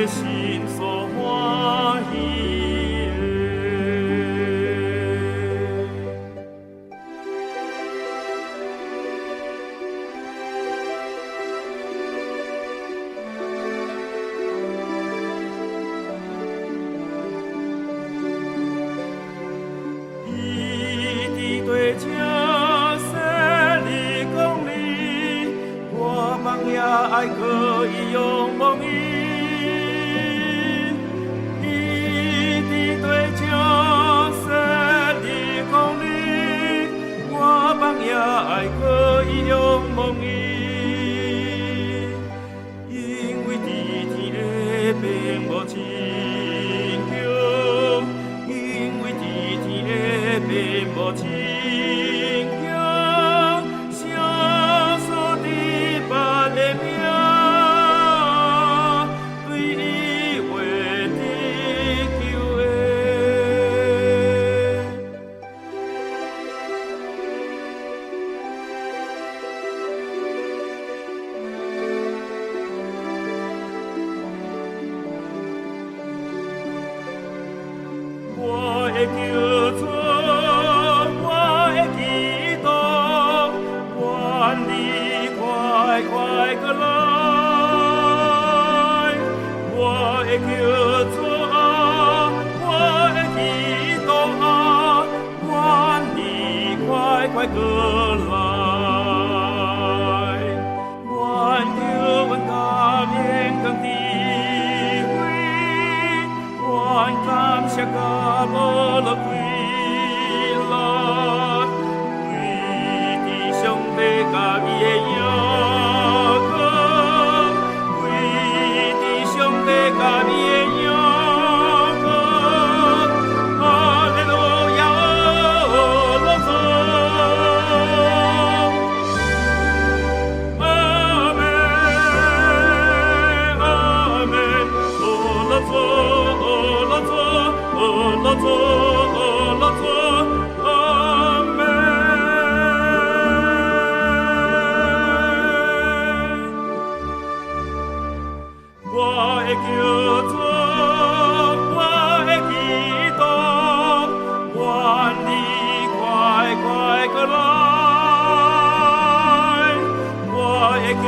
心所欢喜的，一地对家生的公理，我们也爱可以用梦意。一地对家生的公理，我们也爱可以用梦意。因为地天的并无亲求，因为地天的并无亲求，相思的把的命，对伊为地求的。我的求助，我的祈祷，愿你快快过来。我的求助，我的祈祷，愿你快快过来。愿求阮甘愿更智慧，愿感谢感无落快乐，为弟兄要甲伊的影光，为弟兄要甲伊的影光，哈利路亚，阿拉祖，阿门，阿门，阿拉祖，阿拉祖。阿拉祖，阿拉祖，阿门。我的求助，我的祈祷，愿你快快过来。我的求